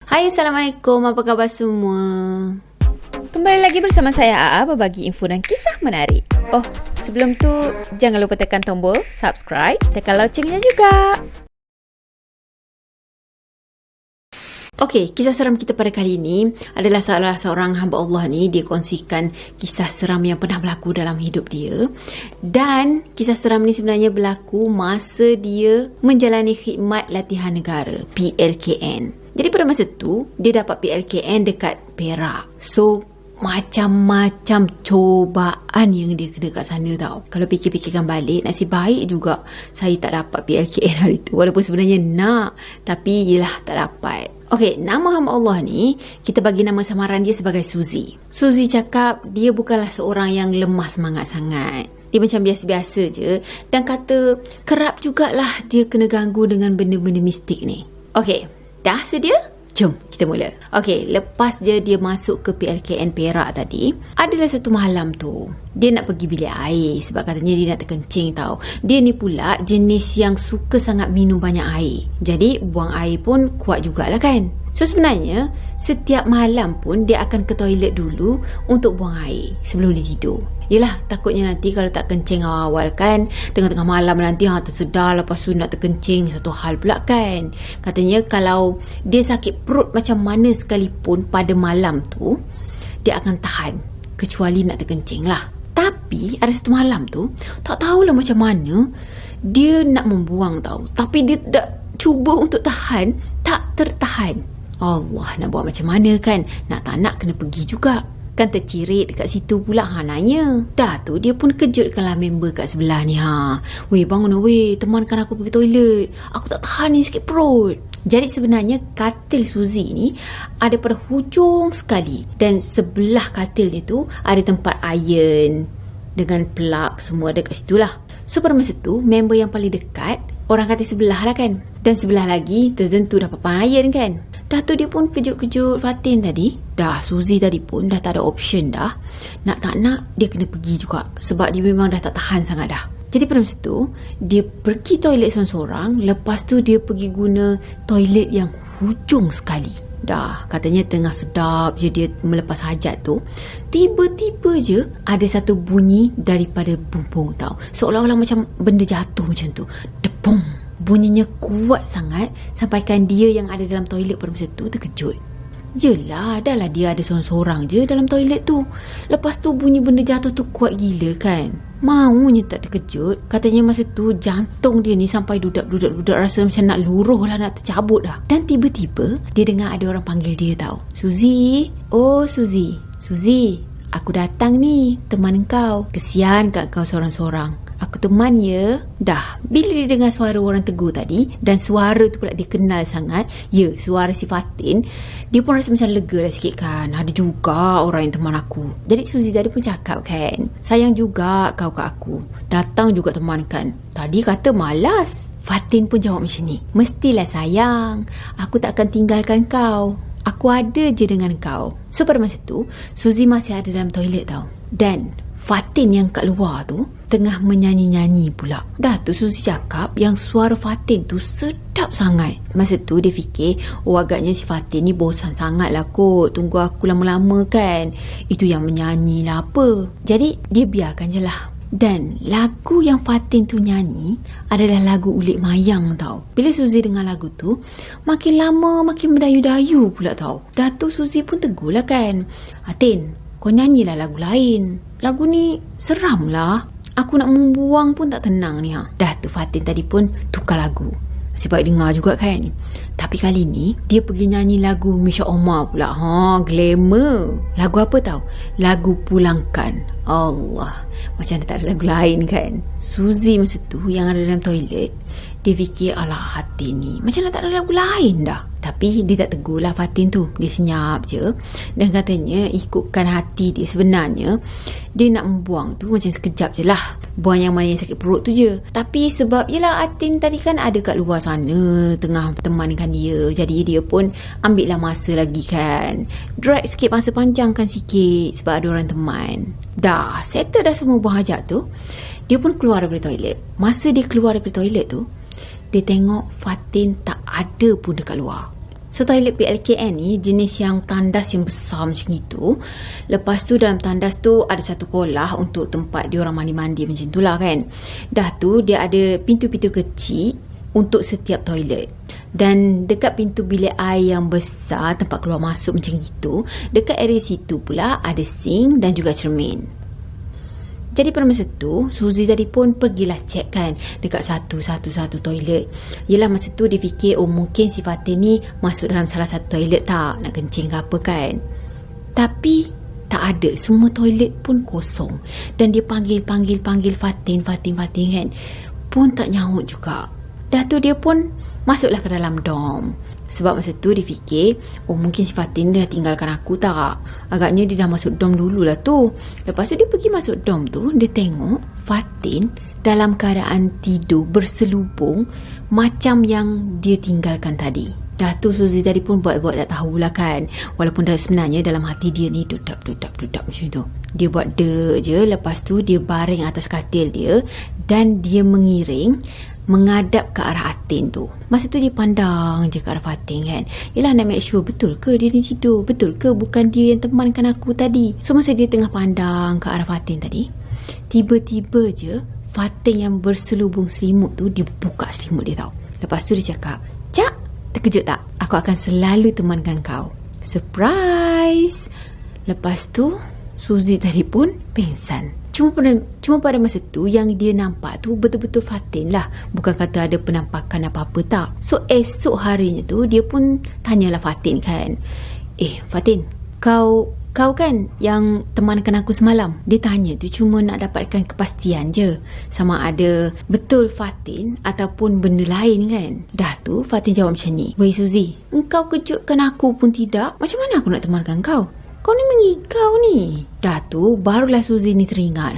Hai, Assalamualaikum. Apa khabar semua? Kembali lagi bersama saya AA berbagi info dan kisah menarik. Oh, sebelum tu jangan lupa tekan tombol subscribe, tekan loncengnya juga. Okey, kisah seram kita pada kali ini adalah salah seorang hamba Allah ni. Dia kongsikan kisah seram yang pernah berlaku dalam hidup dia. Dan kisah seram ni sebenarnya berlaku masa dia menjalani khidmat latihan negara, PLKN. Jadi pada masa tu, dia dapat PLKN dekat Perak. So, macam-macam cobaan yang dia kena kat sana tau. Kalau fikir-fikirkan balik, nasib baik juga saya tak dapat PLKN hari tu. Walaupun sebenarnya nak, tapi yelah tak dapat. Okey, nama hamba Allah ni, kita bagi nama samaran dia sebagai Suzy. Suzy cakap dia bukanlah seorang yang lemah semangat sangat. Dia macam biasa-biasa je. Dan kata kerap jugalah dia kena ganggu dengan benda-benda mistik ni. Okey, dah sedia? Jom kita mula. Okey, lepas dia masuk ke PLKN Perak tadi, adalah satu malam tu dia nak pergi bilik air sebab katanya dia nak terkencing tau. Dia ni pula jenis yang suka sangat minum banyak air. Jadi buang air pun kuat jugalah kan. So sebenarnya setiap malam pun dia akan ke toilet dulu untuk buang air sebelum dia tidur. Yelah, takutnya nanti kalau tak kencing awal-awal kan, tengah-tengah malam nanti tersedar, lepas tu nak terkencing, satu hal pula kan. Katanya kalau dia sakit perut macam mana sekalipun pada malam tu, dia akan tahan, kecuali nak terkencing lah. Tapi ada satu malam tu, tak tahulah macam mana dia nak membuang tau, tapi dia tak cuba untuk tahan, tak tertahan. Allah, nak buat macam mana kan? Nak tak nak kena pergi juga. Kan tercirit dekat situ pula nanya. Dah tu dia pun kejutkanlah member kat sebelah ni. Weh, bangun weh, temankan aku pergi toilet. Aku tak tahan ni, sakit perut. Jadi sebenarnya katil Suzy ni ada pada hujung sekali. Dan sebelah katil ni tu ada tempat iron dengan plug semua dekat situ lah. So pada masa tu member yang paling dekat orang katil sebelah lah kan. Dan sebelah lagi tertentu dah papan iron kan. Dah tu dia pun kejut-kejut Fatin tadi. Dah Suzy tadi pun dah tak ada option dah. Nak tak nak dia kena pergi juga. Sebab dia memang dah tak tahan sangat dah. Jadi pada masa tu dia pergi toilet seorang-seorang. Lepas tu dia pergi guna toilet yang hujung sekali. Dah katanya tengah sedap je dia melepas hajat tu, tiba-tiba je ada satu bunyi daripada bumbung tau. Seolah-olah macam benda jatuh macam tu. Depung. Bunyinya kuat sangat sampaikan dia yang ada dalam toilet pada masa tu terkejut. Yelah, dah lah dia ada seorang-seorang je dalam toilet tu. Lepas tu bunyi benda jatuh tu kuat gila kan. Maunya tak terkejut. Katanya masa tu jantung dia ni sampai dudak-dudak rasa macam nak luruh lah, nak tercabut dah. Dan tiba-tiba dia dengar ada orang panggil dia tau. Suzy. Oh Suzy. Suzy, aku datang ni teman kau. Kesian kat kau seorang-seorang. Aku teman ya. Dah, bila dia dengar suara orang tegur tadi, dan suara tu pula dia kenal sangat, ya, suara si Fatin, dia pun rasa macam lega dah sikit kan. Ada juga orang yang teman aku. Jadi Suzy tadi pun cakap kan, sayang juga kau kat aku, datang juga teman kan. Tadi kata malas. Fatin pun jawab macam ni, mestilah sayang, aku tak akan tinggalkan kau, aku ada je dengan kau. So pada masa tu Suzy masih ada dalam toilet tau. Dan Fatin yang kat luar tu tengah menyanyi-nyanyi pula. Dah tu Suzy cakap yang suara Fatin tu sedap sangat. Masa tu dia fikir, oh agaknya si Fatin ni bosan sangat lah kot, tunggu aku lama-lama kan, itu yang menyanyi lah apa. Jadi dia biarkan je lah. Dan lagu yang Fatin tu nyanyi adalah lagu Ulik Mayang tau. Bila Suzy dengar lagu tu, makin lama makin mendayu-dayu pula tau. Dah tu Suzy pun tegur lah kan, Fatin, kau nyanyilah lagu lain. Lagu ni seram lah. Aku nak membuang pun tak tenang ni. Dah tu Fatin tadi pun tukar lagu. Nasib baik dengar juga kan. Tapi kali ni dia pergi nyanyi lagu Misha Omar pula. Glamour. Lagu apa tau? Lagu Pulangkan. Allah, macam tak ada lagu lain kan. Suzy masa tu yang ada dalam toilet, dia fikir alah hati ni macam nak tak ada lagu lain dah. Tapi dia tak tegur lah Fatin tu. Dia senyap je. Dan katanya ikutkan hati dia, sebenarnya dia nak membuang tu macam sekejap je lah. Buang yang mana yang sakit perut tu je. Tapi sebab yelah Atin tadi kan ada kat luar sana tengah temankan dia, jadi dia pun ambil lah masa lagi kan. Drag sikit masa, panjangkan sikit sebab ada orang teman. Dah settle dah semua buang hajat tu, dia pun keluar daripada toilet. Masa dia keluar daripada toilet tu, dia tengok Fatin tak ada pun dekat luar. So toilet PLKN ni jenis yang tandas yang besar macam itu. Lepas tu dalam tandas tu ada satu kolah untuk tempat diorang mandi-mandi macam tu lah kan. Dah tu dia ada pintu-pintu kecil untuk setiap toilet. Dan dekat pintu bilik air yang besar, tempat keluar masuk macam itu, dekat area situ pula ada sink dan juga cermin. Jadi pada masa tu Suzy tadi pun pergilah check kan dekat satu toilet. Yelah masa tu dia fikir mungkin si Fatin ni masuk dalam salah satu toilet tak, nak kencing ke apa kan. Tapi tak ada, semua toilet pun kosong. Dan dia panggil Fatin kan, pun tak nyaut juga. Dah tu dia pun masuklah ke dalam dom. Sebab masa tu dia fikir mungkin si Fatin dia dah tinggalkan aku tak. Agaknya dia dah masuk dom dululah tu. Lepas tu dia pergi masuk dom tu, dia tengok Fatin dalam keadaan tidur berselubung macam yang dia tinggalkan tadi. Dah tu Suzy tadi pun buat-buat tak tahulah kan. Walaupun sebenarnya dalam hati dia ni dudap macam tu. Dia buat je. Lepas tu dia baring atas katil dia dan dia mengiring menghadap ke arah Atin tu. Masa tu dia pandang je ke arah Fatin kan. Yelah nak make sure betul ke dia ni tidur, betul ke bukan dia yang temankan aku tadi. So masa dia tengah pandang ke arah Fatin tadi, tiba-tiba je Fatin yang berselubung selimut tu dia buka selimut dia tau. Lepas tu dia cakap, "Cak, terkejut tak? Aku akan selalu temankan kau." Surprise. Lepas tu Suzy tadi pun pengsan. Cuma pada masa tu yang dia nampak tu betul-betul Fatin lah. Bukan kata ada penampakan apa-apa tak. So esok harinya tu dia pun tanyalah Fatin kan, Fatin, kau kan yang temankan aku semalam? Dia tanya tu cuma nak dapatkan kepastian je sama ada betul Fatin ataupun benda lain kan. Dah tu Fatin jawab macam ni, "Wei Suzy, engkau kejutkan aku pun tidak. Macam mana aku nak temankan kau? Kau ni mengigau ni." Dah tu barulah Suzy ni teringat,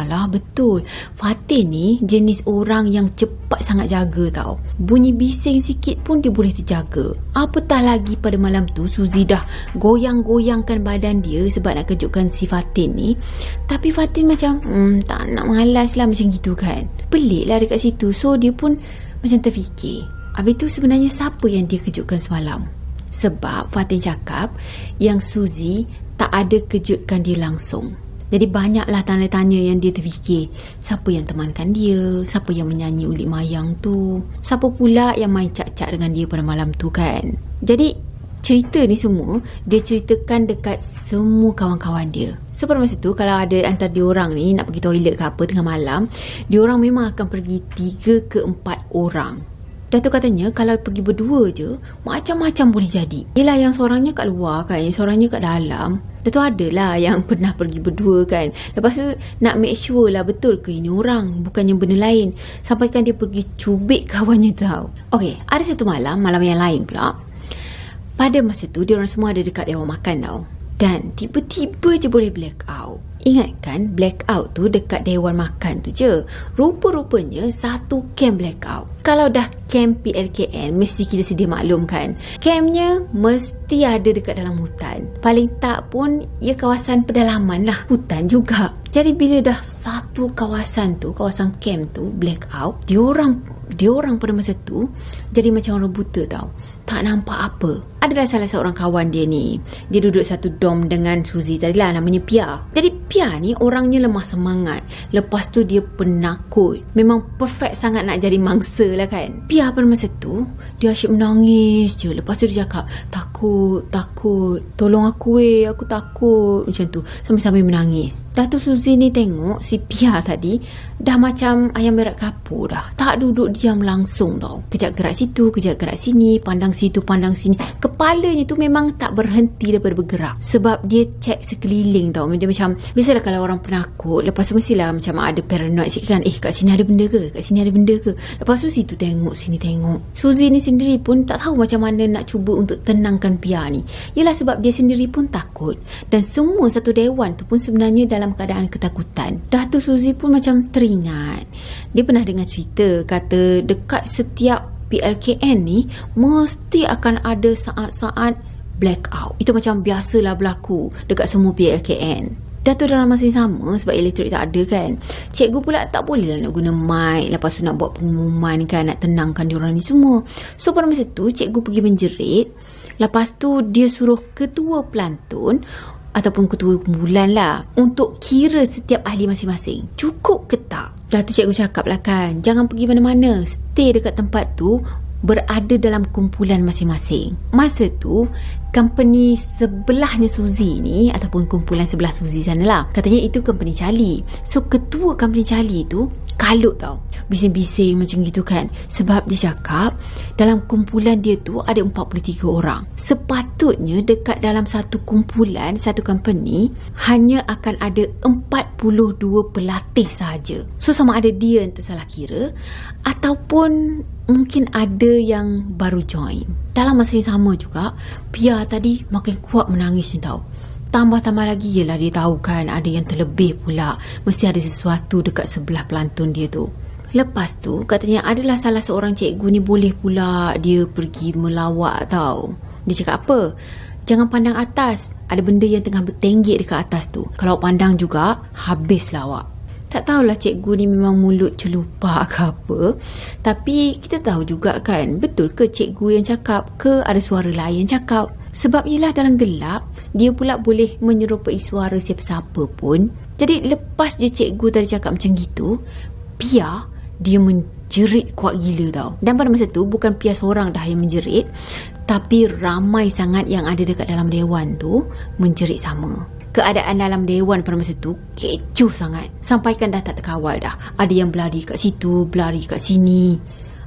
lah betul, Fatin ni jenis orang yang cepat sangat jaga tau. Bunyi bising sikit pun dia boleh terjaga. Apatah lagi pada malam tu Suzy dah goyang-goyangkan badan dia sebab nak kejutkan si Fatin ni. Tapi Fatin macam tak nak, malas lah macam gitu kan. Pelik lah dekat situ. So dia pun macam terfikir, habis tu sebenarnya siapa yang dia kejutkan semalam? Sebab Fatin cakap yang Suzy tak ada kejutkan dia langsung. Jadi banyaklah tanda-tanya yang dia terfikir. Siapa yang temankan dia? Siapa yang menyanyi ulik mayang tu? Siapa pula yang main cak-cak dengan dia pada malam tu kan? Jadi cerita ni semua dia ceritakan dekat semua kawan-kawan dia. So pada masa tu kalau ada antara diorang ni nak pergi toilet ke apa tengah malam, diorang memang akan pergi 3 ke 4 orang. Dah tu katanya kalau pergi berdua je macam-macam boleh jadi. Yelah yang seorangnya kat luar kan, yang seorangnya kat dalam. Dah tu adalah yang pernah pergi berdua kan. Lepas tu nak make sure lah betul ke ini orang, bukannya benda lain. Sampaikan dia pergi cubit kawannya tau. Okey, ada satu malam yang lain pula. Pada masa tu diorang semua ada dekat dewan makan tau. Dan tiba-tiba je boleh black out. Ingat kan blackout tu dekat dewan makan tu je. Rupa-rupanya satu camp blackout. Kalau dah camp PLKN mesti kita sedia maklum kan, campnya mesti ada dekat dalam hutan. Paling tak pun ia kawasan pedalaman lah, hutan juga. Jadi bila dah satu kawasan tu, kawasan camp tu blackout, diorang pada masa tu jadi macam orang buta tau. Tak nampak apa. Adalah salah seorang kawan dia ni, dia duduk satu dom dengan Suzy tadi lah, namanya Pia. Jadi Pia ni orangnya lemah semangat. Lepas tu dia penakut. Memang perfect sangat nak jadi mangsa lah kan. Pia pada masa tu dia asyik menangis je. Lepas tu dia cakap, Takut tolong aku aku takut. Macam tu sambil-sambil menangis. Dah tu Suzy ni tengok si Pia tadi dah macam ayam berak kapur dah. Tak duduk diam langsung tau. Kejap gerak situ, kejap gerak sini, pandang situ, pandang sini. Kepalanya tu memang tak berhenti daripada bergerak. Sebab dia cek sekeliling tau. Dia macam, biasalah kalau orang penakut, lepas tu mestilah macam ada paranoid sikit kan. Kat sini ada benda ke? Kat sini ada benda ke? Lepas tu situ tengok, sini tengok. Suzy ni sendiri pun tak tahu macam mana nak cuba untuk tenangkan Pia ni. Yelah sebab dia sendiri pun takut. Dan semua satu dewan tu pun sebenarnya dalam keadaan ketakutan. Dah tu Suzy pun macam teringat. Dia pernah dengar cerita, kata dekat setiap PLKN ni mesti akan ada saat-saat blackout. Itu macam biasalah berlaku dekat semua PLKN. Dah tu dalam masa yang sama, sebab elektrik tak ada kan, cikgu pula tak boleh lah nak guna mic. Lepas tu nak buat pengumuman kan, nak tenangkan diorang ni semua. So pada masa tu cikgu pergi menjerit Lepas tu dia suruh ketua pelantun ataupun ketua kumpulan lah untuk kira setiap ahli masing-masing. Cukup ke tak? Dah tu cikgu cakap lah kan, jangan pergi mana-mana, stay dekat tempat tu, berada dalam kumpulan masing-masing. Masa tu company sebelahnya Suzy ni, ataupun kumpulan sebelah Suzy sana lah, katanya itu company Charlie. So ketua company Charlie tu kalut tau, bising-bising macam gitu kan, sebab dia cakap dalam kumpulan dia tu ada 43 orang. Sepatutnya dekat dalam satu kumpulan, satu company, hanya akan ada 42 pelatih sahaja. So sama ada dia yang tersalah kira ataupun mungkin ada yang baru join. Dalam masa yang sama juga, Pia tadi makin kuat menangis ni tau. Tambah-tambah lagi ialah dia tahu kan ada yang terlebih pula, mesti ada sesuatu dekat sebelah pelantun dia tu. Lepas tu katanya adalah salah seorang cikgu ni boleh pula dia pergi melawak tau. Dia cakap apa? Jangan pandang atas, ada benda yang tengah bertenggek dekat atas tu. Kalau pandang juga, habis lawak. Tak tahulah cikgu ni memang mulut celupak ke apa, tapi kita tahu juga kan, betul ke cikgu yang cakap ke ada suara lain yang cakap? Sebab ialah dalam gelap, dia pula boleh menyerupai suara siapa-siapa pun. Jadi lepas je cikgu tadi cakap macam gitu, Pia dia menjerit kuat gila tau. Dan pada masa tu bukan Pia seorang dah yang menjerit, tapi ramai sangat yang ada dekat dalam dewan tu menjerit sama. Keadaan dalam dewan pada masa tu kecoh sangat, sampaikan dah tak terkawal dah. Ada yang berlari kat situ, berlari kat sini,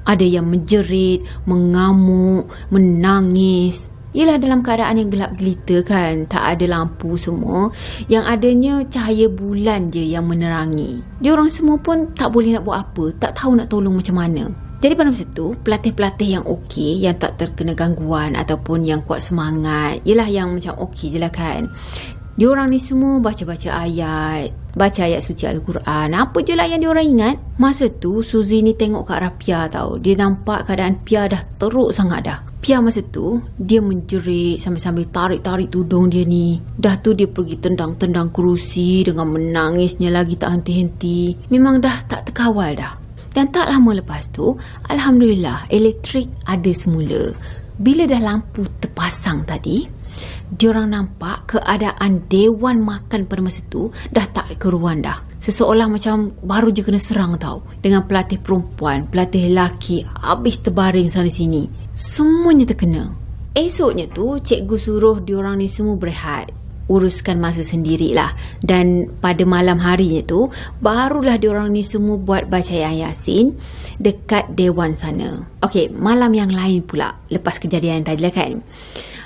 ada yang menjerit, mengamuk, menangis. Yelah dalam keadaan yang gelap gelita kan, tak ada lampu semua, yang adanya cahaya bulan je yang menerangi. Diorang semua pun tak boleh nak buat apa, tak tahu nak tolong macam mana. Jadi pada masa tu, pelatih-pelatih yang okey, yang tak terkena gangguan ataupun yang kuat semangat, yelah yang macam okey je lah kan. Diorang ni semua baca-baca ayat, baca ayat suci Al-Quran, apa je lah yang diorang ingat. Masa tu Suzy ni tengok ke arah Pia tau. Dia nampak keadaan Pia dah teruk sangat dah. Pia masa tu dia menjerit sambil-sambil tarik-tarik tudung dia ni. Dah tu dia pergi tendang-tendang kerusi dengan menangisnya lagi tak henti-henti. Memang dah tak terkawal dah. Dan tak lama lepas tu, alhamdulillah elektrik ada semula. Bila dah lampu terpasang tadi, diorang nampak keadaan dewan makan pada masa tu dah tak keruan dah. Seseolah macam baru je kena serang tau, dengan pelatih perempuan, pelatih lelaki habis terbaring sana sini. Semuanya terkena. Esoknya tu cikgu suruh diorang ni semua berehat, uruskan masa sendirilah. Dan pada malam harinya tu barulah diorang ni semua buat baca ayat Yasin dekat dewan sana. Okey, malam yang lain pula lepas kejadian tadi lah kan.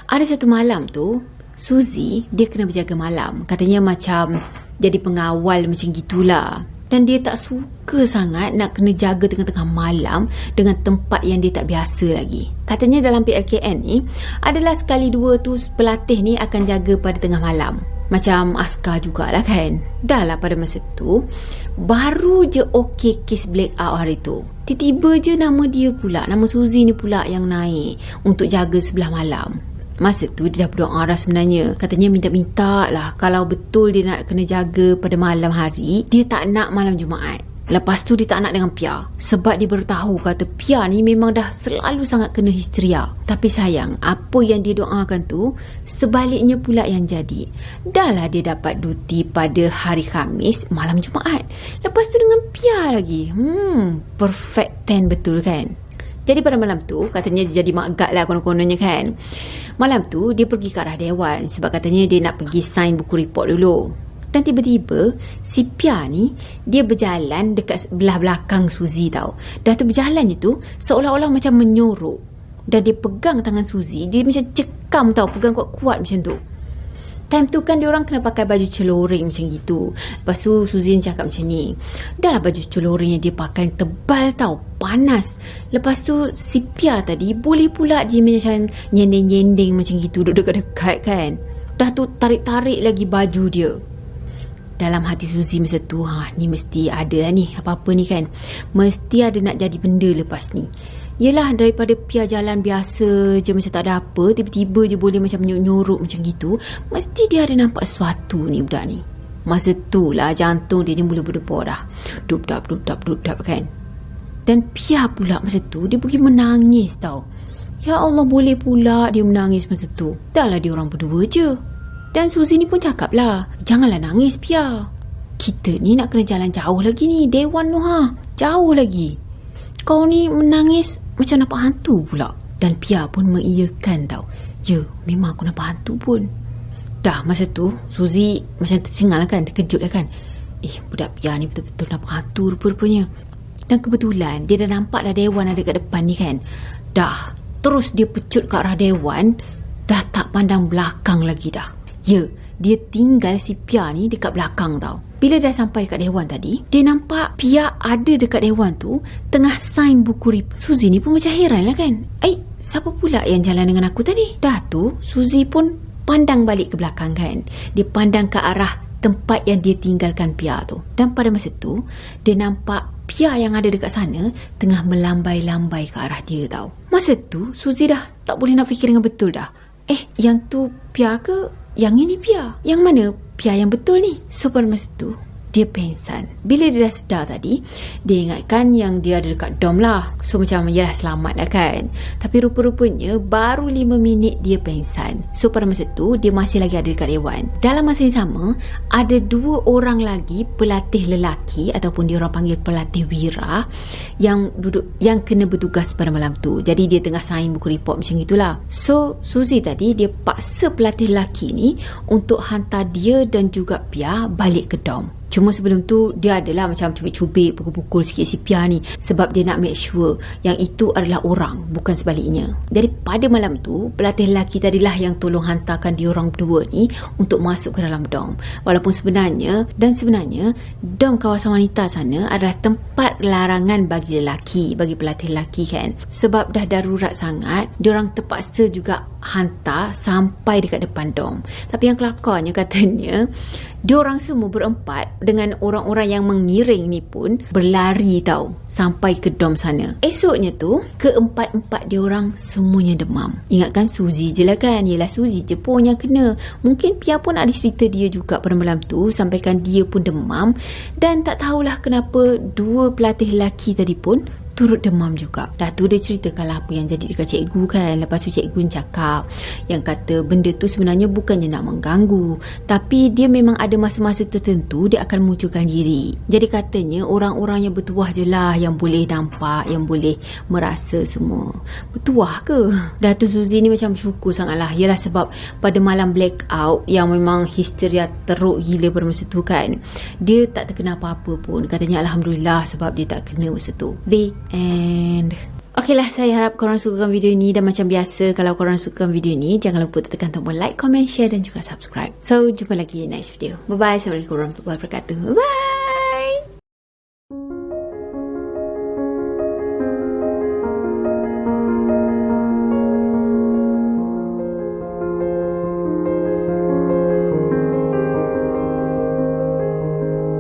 Ada satu malam tu Suzy dia kena berjaga malam. Katanya macam jadi pengawal macam gitulah. Dan dia tak suka sangat nak kena jaga tengah-tengah malam dengan tempat yang dia tak biasa lagi. Katanya dalam PLKN ni adalah sekali dua tu pelatih ni akan jaga pada tengah malam, macam askar jugalah kan. Dah lah pada masa tu baru je okey kes blackout hari tu, tiba-tiba je nama dia pula, nama Suzy ni pula yang naik untuk jaga sebelah malam. Masa tu dia dah berdoa dah sebenarnya. Katanya minta-minta lah kalau betul dia nak kena jaga pada malam hari, dia tak nak malam Jumaat. Lepas tu dia tak nak dengan Pia, sebab dia baru tahu kata Pia ni memang dah selalu sangat kena histeria. Tapi sayang, apa yang dia doakan tu sebaliknya pula yang jadi. Dah lah dia dapat duty pada hari Khamis malam Jumaat, lepas tu dengan Pia lagi. Perfect 10 betul kan. Jadi pada malam tu katanya dia jadi mak gad lah konon-kononnya kan. Malam tu dia pergi ke arah dewan sebab katanya dia nak pergi sign buku report dulu. Dan tiba-tiba si Pia ni dia berjalan dekat belah belakang Suzy tau. Dah tu berjalannya tu seolah-olah macam menyorok. Dan dia pegang tangan Suzy, dia macam cekam tau, pegang kuat-kuat macam tu. Time tu kan diorang kena pakai baju celoring macam gitu. Lepas tu Suzy cakap macam ni, dah lah baju celoring yang dia pakai tebal tau, panas. Lepas tu si Pia tadi boleh pula dia macam nyending-nyending macam gitu, duduk dekat-dekat kan. Dah tu tarik-tarik lagi baju dia. Dalam hati Suzy masa tu, ni mesti ada lah ni apa-apa ni kan, mesti ada nak jadi benda lepas ni. Yelah daripada Pia jalan biasa je macam tak ada apa, tiba-tiba je boleh macam nyorok macam gitu, mesti dia ada nampak sesuatu ni budak ni. Masa tu lah jantung dia ni mula berdebar dah, dub-dab kan. Dan Pia pula masa tu dia pergi menangis tau. Ya Allah, boleh pula dia menangis masa tu. Dah lah dia orang berdua je. Dan Suzy ni pun cakap lah, janganlah nangis Pia. Kita ni nak kena jalan jauh lagi ni, Dewan tu jauh lagi. Kau ni menangis macam nampak hantu pula. Dan Pia pun mengiyakan tau. Ya, memang aku nampak hantu pun. Dah masa tu Suzy macam tercengang lah kan, terkejut lah kan. Budak Pia ni betul-betul nampak hantu rupa-rupanya. Dan kebetulan dia dah nampak dah Dewan ada kat depan ni kan. Dah terus dia pecut ke arah Dewan. Dah tak pandang belakang lagi dah. Ya, dia tinggal si Pia ni dekat belakang tau. Bila dah sampai dekat Dewan tadi, dia nampak Pia ada dekat Dewan tu tengah sign buku report. Suzy ni pun macam heran lah kan. Siapa pula yang jalan dengan aku tadi? Dah tu Suzy pun pandang balik ke belakang kan. Dia pandang ke arah tempat yang dia tinggalkan Pia tu. Dan pada masa tu dia nampak Pia yang ada dekat sana tengah melambai-lambai ke arah dia tau. Masa tu Suzy dah tak boleh nak fikir dengan betul dah. Yang tu Pia ke? Yang ini Pia? Yang mana Pia yang betul ni? So pada masa tu dia pengsan. Bila dia dah sedar tadi, dia ingatkan yang dia ada dekat dom lah. So macam yalah selamat lah kan. Tapi rupa-rupanya baru 5 minit dia pengsan. So pada masa tu dia masih lagi ada dekat Dewan. Dalam masa yang sama, ada 2 orang lagi pelatih lelaki ataupun dia orang panggil pelatih wira yang kena bertugas pada malam tu. Jadi dia tengah sign buku report macam itulah. So Suzy tadi dia paksa pelatih lelaki ni untuk hantar dia dan juga Pia balik ke dom. Cuma sebelum tu dia adalah macam cubik-cubik, pukul-pukul sikit si Pia ni sebab dia nak make sure yang itu adalah orang, bukan sebaliknya. Jadi pada malam tu pelatih lelaki tadilah yang tolong hantarkan dia orang berdua ni untuk masuk ke dalam dom. Walaupun sebenarnya dom kawasan wanita sana adalah tempat larangan bagi lelaki, bagi pelatih lelaki kan. Sebab dah darurat sangat, dia orang terpaksa juga hantar sampai dekat depan dom. Tapi yang kelakarnya katanya diorang semua berempat dengan orang-orang yang mengiring ni pun berlari tau sampai ke dom sana. Esoknya tu keempat-empat diorang semuanya demam. Ingatkan Suzy je lah kan. Yelah Suzy je pun yang kena. Mungkin Pia pun ada cerita dia juga pada malam tu, sampaikan dia pun demam. Dan tak tahulah kenapa 2 pelatih lelaki tadi pun turut demam juga. Dah tu dia ceritakan lah apa yang jadi dekat cikgu kan. Lepas tu cikgu cakap yang kata benda tu sebenarnya bukannya nak mengganggu, tapi dia memang ada masa-masa tertentu dia akan munculkan diri. Jadi katanya orang-orang yang bertuah je lah yang boleh nampak, yang boleh merasa semua. Bertuah ke? Dah tu Suzy ni macam syukur sangat lah. Yalah sebab pada malam blackout yang memang histeria teruk gila pada masa tu kan, dia tak terkena apa-apa pun. Katanya Alhamdulillah sebab dia tak kena masa tu. And okeylah, saya harap korang sukakan video ini. Dan macam biasa, kalau korang sukakan video ini, jangan lupa tekan tombol like, comment, share dan juga subscribe. So jumpa lagi di next video. Bye bye. Assalamualaikum warahmatullahi wabarakatuh. Bye bye.